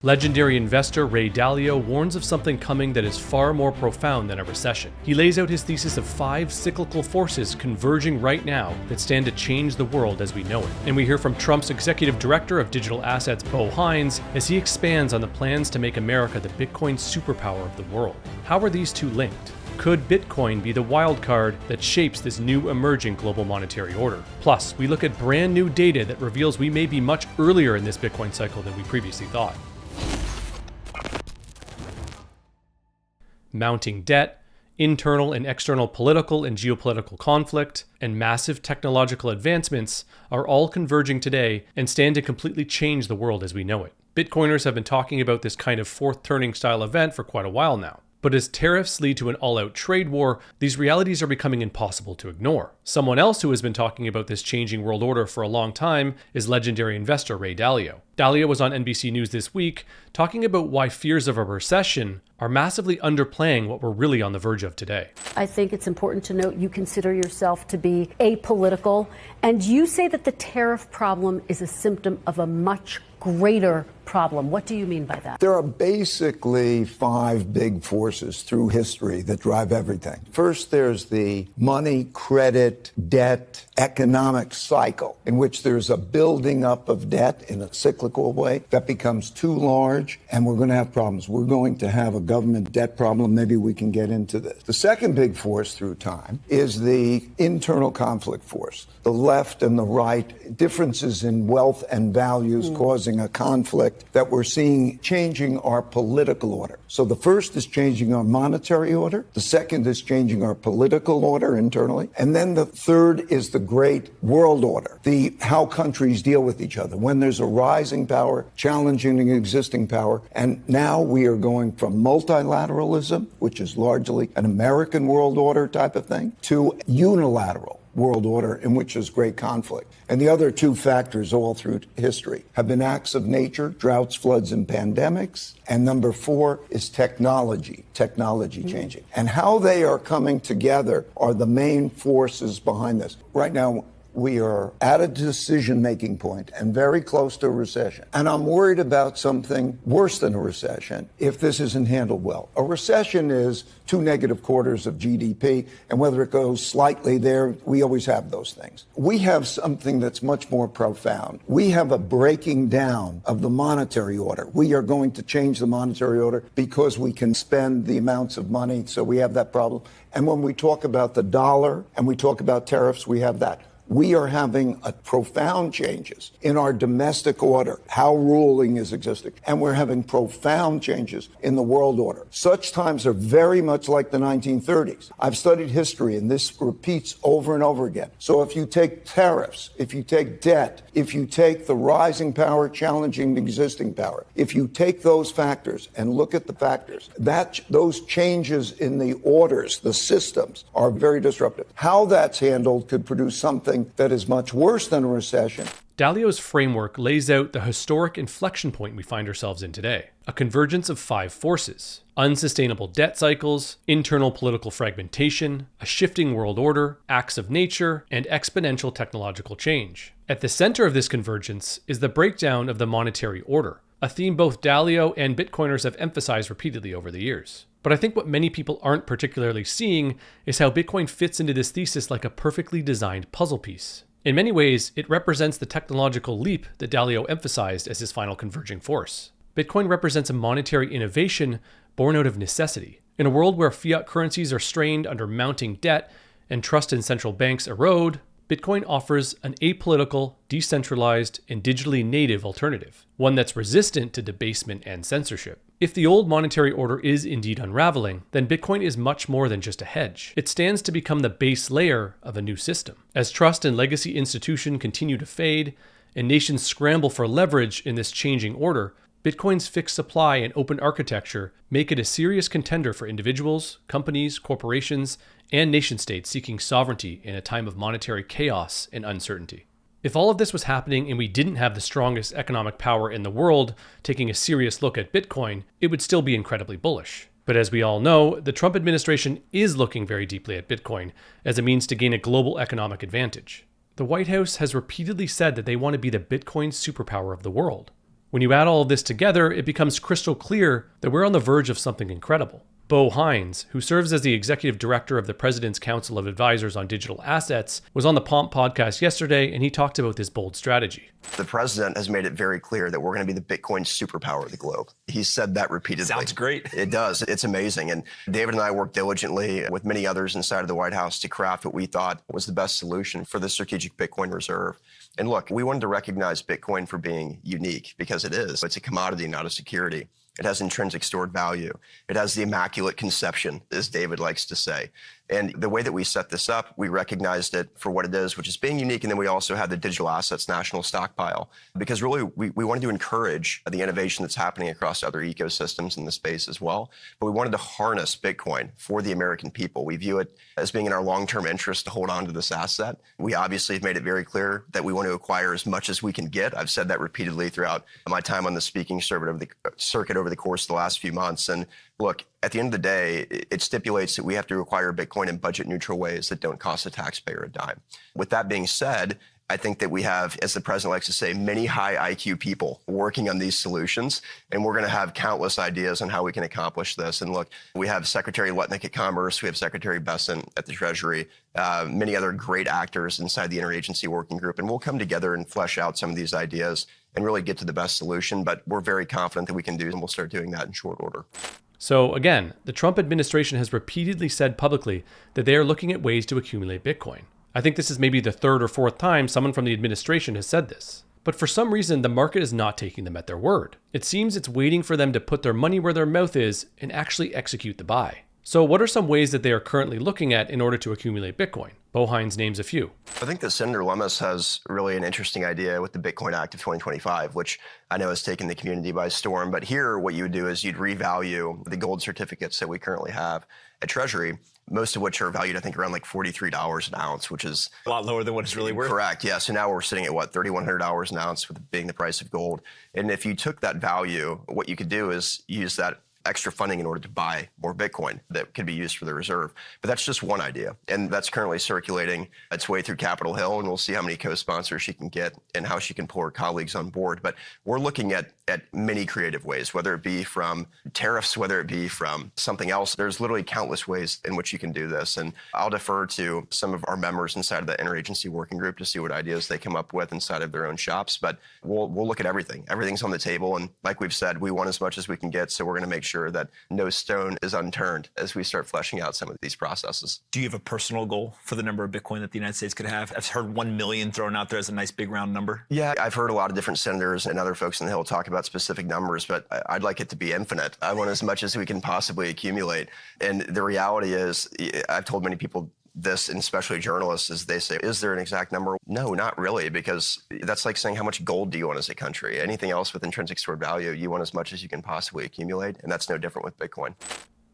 Legendary investor Ray Dalio warns of something coming that is far more profound than a recession. He lays out his thesis of 5 cyclical forces converging right now that stand to change the world as we know it. And we hear from Trump's executive director of digital assets, Bo Hines, as he expands on the plans to make America the Bitcoin superpower of the world. How are these two linked? Could Bitcoin be the wild card that shapes this new emerging global monetary order? Plus, we look at brand new data that reveals we may be much earlier in this Bitcoin cycle than we previously thought. Mounting debt, internal and external political and geopolitical conflict, and massive technological advancements are all converging today and stand to completely change the world as we know it. Bitcoiners have been talking about this kind of fourth turning style event for quite a while now. But as tariffs lead to an all-out trade war, these realities are becoming impossible to ignore. Someone else who has been talking about this changing world order for a long time is legendary investor Ray Dalio. Dalio was on NBC News this week talking about why fears of a recession are massively underplaying what we're really on the verge of today. I think it's important to note you consider yourself to be apolitical, and you say that the tariff problem is a symptom of a much greater problem. What do you mean by that? There are basically 5 big forces through history that drive everything. First, there's the money, credit, debt, economic cycle in which there's a building up of debt in a cyclical way that becomes too large, and we're going to have problems. We're going to have a government debt problem. Maybe we can get into this. The second big force through time is the internal conflict force. The left and the right, differences in wealth and values causing a conflict that we're seeing changing our political order. So the first is changing our monetary order. The second is changing our political order internally. And then the third is the great world order, how countries deal with each other. When there's a rising power, challenging an existing power. And now we are going from multilateralism, which is largely an American world order type of thing, to unilateral world order in which is great conflict. And the other 2 factors all through history have been acts of nature, droughts, floods, and pandemics. And number 4 is technology changing. And how they are coming together are the main forces behind this. Right now, we are at a decision-making point and very close to a recession. And I'm worried about something worse than a recession if this isn't handled well. A recession is 2 negative quarters of GDP, and whether it goes slightly there, we always have those things. We have something that's much more profound. We have a breaking down of the monetary order. We are going to change the monetary order because we can spend the amounts of money, so we have that problem. And when we talk about the dollar and we talk about tariffs, we have that. We are having profound changes in our domestic order, how ruling is existing, and we're having profound changes in the world order. Such times are very much like the 1930s. I've studied history, and this repeats over and over again. So if you take tariffs, if you take debt, if you take the rising power challenging the existing power, if you take those factors and look at the factors, those changes in the orders, the systems, are very disruptive. How that's handled could produce something that is much worse than a recession. Dalio's framework lays out the historic inflection point we find ourselves in today, a convergence of 5 forces: unsustainable debt cycles, internal political fragmentation, a shifting world order, acts of nature, and exponential technological change. At the center of this convergence is the breakdown of the monetary order, a theme both Dalio and Bitcoiners have emphasized repeatedly over the years. But I think what many people aren't particularly seeing is how Bitcoin fits into this thesis like a perfectly designed puzzle piece. In many ways, it represents the technological leap that Dalio emphasized as his final converging force. Bitcoin represents a monetary innovation born out of necessity. In a world where fiat currencies are strained under mounting debt and trust in central banks erode, Bitcoin offers an apolitical, decentralized, and digitally native alternative, one that's resistant to debasement and censorship. If the old monetary order is indeed unraveling, then Bitcoin is much more than just a hedge. It stands to become the base layer of a new system. As trust and legacy institutions continue to fade, and nations scramble for leverage in this changing order, Bitcoin's fixed supply and open architecture make it a serious contender for individuals, companies, corporations, and nation-states seeking sovereignty in a time of monetary chaos and uncertainty. If all of this was happening and we didn't have the strongest economic power in the world taking a serious look at Bitcoin, it would still be incredibly bullish. But as we all know, the Trump administration is looking very deeply at Bitcoin as a means to gain a global economic advantage. The White House has repeatedly said that they want to be the Bitcoin superpower of the world. When you add all of this together, it becomes crystal clear that we're on the verge of something incredible. Bo Hines, who serves as the executive director of the President's Council of Advisors on Digital Assets, was on the Pomp podcast yesterday, and he talked about this bold strategy. The president has made it very clear that we're going to be the Bitcoin superpower of the globe. He's said that repeatedly. Sounds great. It does. It's amazing. And David and I worked diligently with many others inside of the White House to craft what we thought was the best solution for the strategic Bitcoin reserve. And look, we wanted to recognize Bitcoin for being unique because it is. It's a commodity, not a security. It has intrinsic stored value. It has the immaculate conception, as David likes to say. And the way that we set this up, we recognized it for what it is, which is being unique. And then we also had the digital assets national stockpile, because really we wanted to encourage the innovation that's happening across other ecosystems in the space as well. But we wanted to harness Bitcoin for the American people. We view it as being in our long-term interest to hold on to this asset. We obviously have made it very clear that we want to acquire as much as we can get. I've said that repeatedly throughout my time on the speaking circuit over the course of the last few months. And look, at the end of the day, it stipulates that we have to acquire Bitcoin in budget-neutral ways that don't cost the taxpayer a dime. With that being said, I think that we have, as the president likes to say, many high IQ people working on these solutions, and we're going to have countless ideas on how we can accomplish this. And look, we have Secretary Lutnick at Commerce, we have Secretary Bessent at the Treasury, many other great actors inside the interagency working group, and we'll come together and flesh out some of these ideas and really get to the best solution. But we're very confident that we can do it, and we'll start doing that in short order. So again, the Trump administration has repeatedly said publicly that they are looking at ways to accumulate Bitcoin. I think this is maybe the third or fourth time someone from the administration has said this. But for some reason, the market is not taking them at their word. It seems it's waiting for them to put their money where their mouth is and actually execute the buy. So what are some ways that they are currently looking at in order to accumulate Bitcoin? Bo Hines names a few. I think that Senator Lummis has really an interesting idea with the Bitcoin Act of 2025, which I know has taken the community by storm. But here, what you would do is you'd revalue the gold certificates that we currently have at Treasury, most of which are valued, I think, around like $43 an ounce, which is a lot lower than what it's really worth. Correct. Yeah. So now we're sitting at what, $3,100 an ounce, with being the price of gold. And if you took that value, what you could do is use that extra funding in order to buy more Bitcoin that could be used for the reserve. But that's just one idea. And that's currently circulating its way through Capitol Hill. And we'll see how many co-sponsors she can get and how she can pull her colleagues on board. But we're looking at many creative ways, whether it be from tariffs, whether it be from something else. There's literally countless ways in which you can do this. And I'll defer to some of our members inside of the interagency working group to see what ideas they come up with inside of their own shops. But we'll look at everything. Everything's on the table. And like we've said, we want as much as we can get. So we're going to make sure that no stone is unturned as we start fleshing out some of these processes. Do you have a personal goal for the number of Bitcoin that the United States could have? I've heard 1 million thrown out there as a nice big round number. Yeah, I've heard a lot of different senators and other folks on the Hill talk about specific numbers, but I'd like it to be infinite. I want as much as we can possibly accumulate. And the reality is, I've told many people this, and especially journalists, is they say, is there an exact number? No, not really, because that's like saying, how much gold do you want as a country? Anything else with intrinsic stored value, you want as much as you can possibly accumulate, and that's no different with Bitcoin.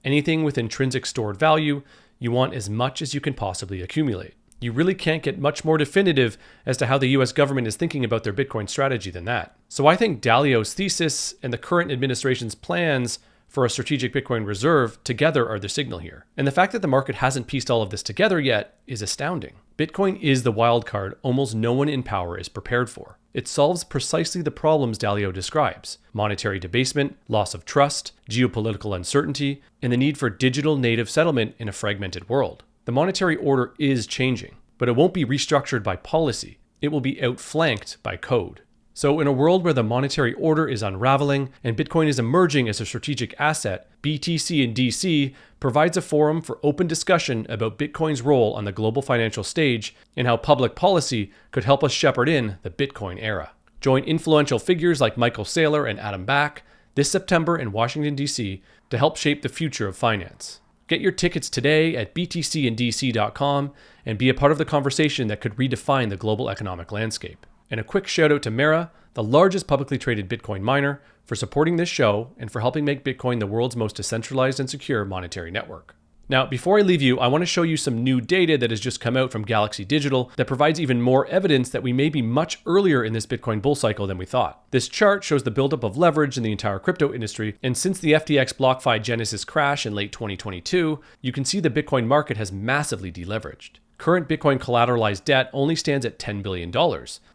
Anything with intrinsic stored value, you want as much as you can possibly accumulate. You really can't get much more definitive as to how the US government is thinking about their Bitcoin strategy than that. So I think Dalio's thesis and the current administration's plans for a strategic Bitcoin reserve together are the signal here. And the fact that the market hasn't pieced all of this together yet is astounding. Bitcoin is the wild card almost no one in power is prepared for. It solves precisely the problems Dalio describes: monetary debasement, loss of trust, geopolitical uncertainty, and the need for digital native settlement in a fragmented world. The monetary order is changing, but it won't be restructured by policy. It will be outflanked by code. So in a world where the monetary order is unraveling and Bitcoin is emerging as a strategic asset, BTC in DC provides a forum for open discussion about Bitcoin's role on the global financial stage and how public policy could help us shepherd in the Bitcoin era. Join influential figures like Michael Saylor and Adam Back this September in Washington, DC to help shape the future of finance. Get your tickets today at btcindc.com and be a part of the conversation that could redefine the global economic landscape. And a quick shout out to Mara, the largest publicly traded Bitcoin miner, for supporting this show and for helping make Bitcoin the world's most decentralized and secure monetary network. Now, before I leave you, I want to show you some new data that has just come out from Galaxy Digital that provides even more evidence that we may be much earlier in this Bitcoin bull cycle than we thought. This chart shows the buildup of leverage in the entire crypto industry, and since the FTX BlockFi Genesis crash in late 2022, you can see the Bitcoin market has massively deleveraged. Current Bitcoin collateralized debt only stands at $10 billion,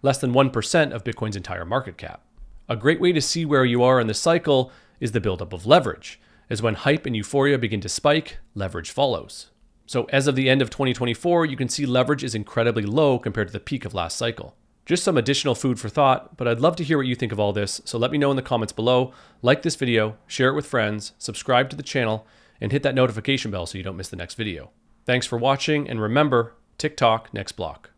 less than 1% of Bitcoin's entire market cap. A great way to see where you are in the cycle is the buildup of leverage, as when hype and euphoria begin to spike, leverage follows. So as of the end of 2024, you can see leverage is incredibly low compared to the peak of last cycle. Just some additional food for thought, but I'd love to hear what you think of all this, so let me know in the comments below. Like this video, share it with friends, subscribe to the channel, and hit that notification bell so you don't miss the next video. Thanks for watching, and remember, TikTok next block.